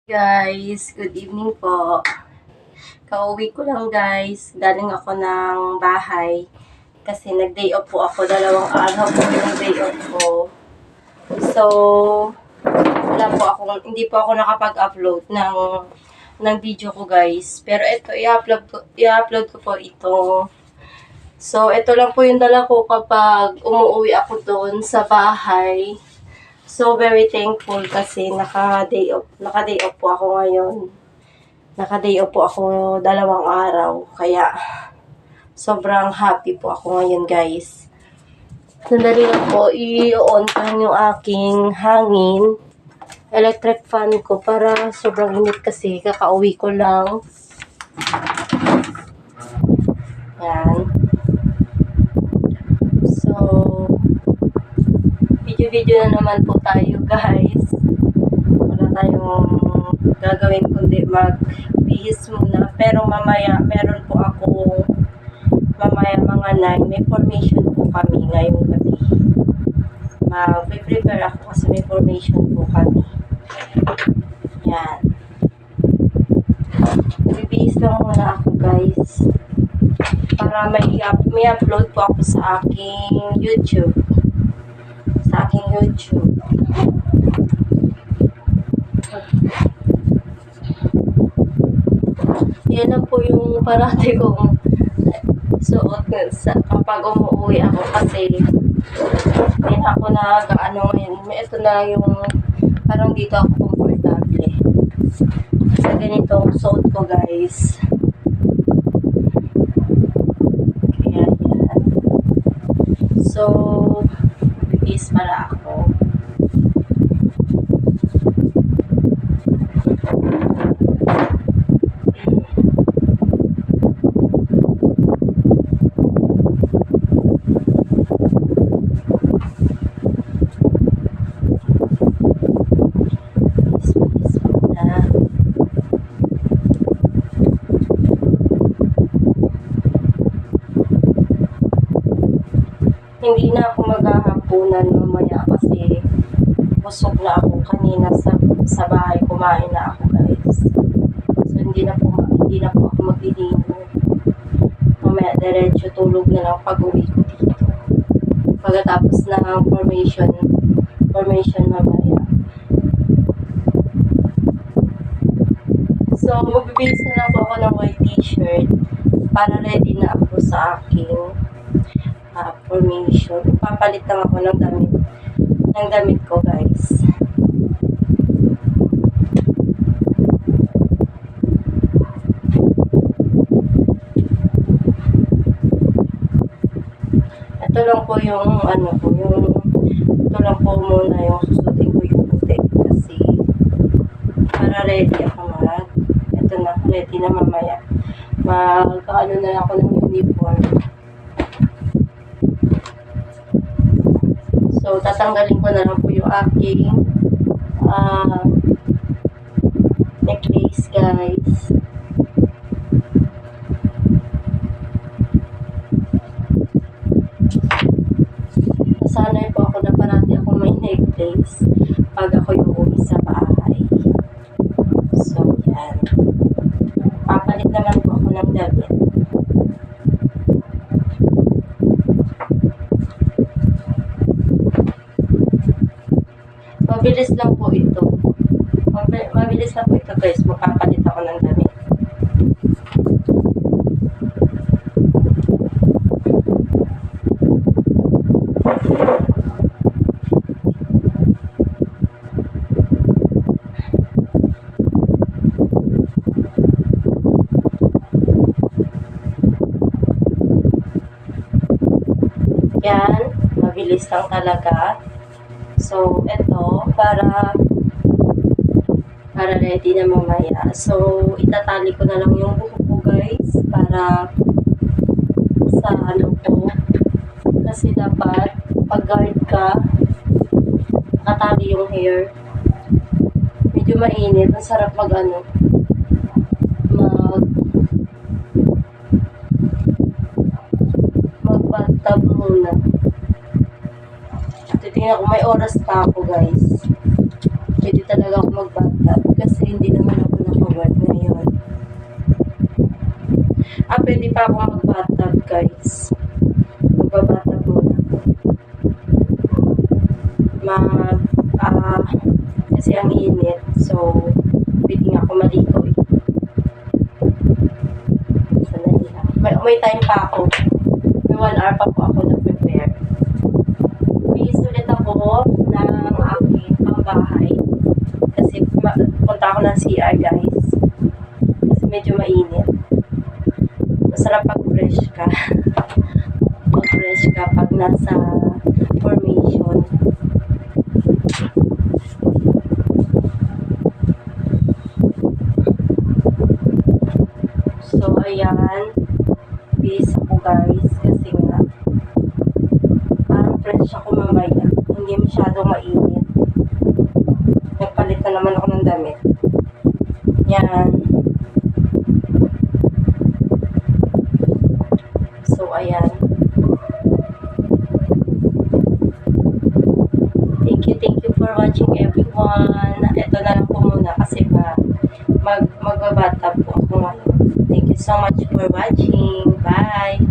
Guys, good evening po. Kauwi ko lang guys. Galing ako ng bahay. Kasi nag-day off po ako. 2 araw po yung day off ko. So, hindi po ako nakapag-upload ng video ko guys. Pero ito, i-upload ko po ito. So, ito lang po yung dala ko kapag umuwi ako doon sa bahay. So, very thankful kasi naka-day off po ako ngayon. Naka-day off po ako 2 araw. Kaya, sobrang happy po ako ngayon, guys. Sandali lang po, i-on ko yung aking hangin. Electric fan ko para sobrang init kasi kakauwi ko lang. Yan. So, video na naman po tayo guys. Wala tayong gagawin kundi magbihis muna. Pero mamaya meron po ako mamaya mga 9 may formation po kami ngayong gabi. Mag-prepare ako kasi may formation po kami. Yan. Bibihis lang muna ako guys. Para may upload po ako sa aking YouTube. Yan lang po yung parati kong suot kapag umuwi ako kasi hindi na ako ngayon. Ito na yung parang dito ako komportable. Sa ganitong suot ko guys. Kaya yan. So, bibis para ako. Hindi na ako maghahapunan mamaya kasi busog na ako kanina sa bahay. Kumain na ako guys. So hindi na po ako magdidino. Mamaya diretso tulog na lang pag uwi ko dito. Pagkatapos ng formation mamaya. So magbibihis na lang po ako ng white t-shirt para ready na ako sa aking formation. Papalit lang ako ng damit ko guys. Ito lang po yung ito lang po muna yung susutin ko yung puti kasi para ready ako ito na, ready na mamaya. Magkaano na ako ng uniform. So, tatanggalin ko na lang po yung aking necklace, guys. Nasanay po ako na parati ako may necklace pag ako yung uwi sa bahay. So, yan. Papalit naman po ako ng damit. Mabilis lang po ito. Mabilis lang po ito guys. Magpapalit ako ng damit. Yan. Mabilis lang talaga. So, ito, para ready na mamaya. So, itatali ko na lang yung buhok ko, guys, para sa ko. Kasi dapat, pag guard ka, nakatali yung hair. Medyo mainit. Ang sarap mag-bathtub muna. Titingnan ko, may oras pa ako, guys. pwede talaga ako mag-bathtub kasi hindi naman ako nakawad ngayon. Pwede pa ako mag-bathtub, guys. Mag-bathtub muna. Kasi ang init, so pwede nga ako maligo eh. Sanali lang. May time pa ako. May 1 hour pa po ako na-prepare. Bihis ulit ako ng aking pambahay. Kasi punta ako ng CR, guys. Kasi medyo mainit. Masarap pag-fresh ka. Pag-fresh ka pag nasa formation. So, ayan. Bihis ako, guys. Kasi nga, parang fresh ako mamaya. Hindi masyadong mainit. Nagpalit na naman ako ng damit. Yan. So, ayan. Thank you for watching, everyone. Ito na lang po muna kasi magbabathtub po ako ngayon. Thank you so much for watching. Bye!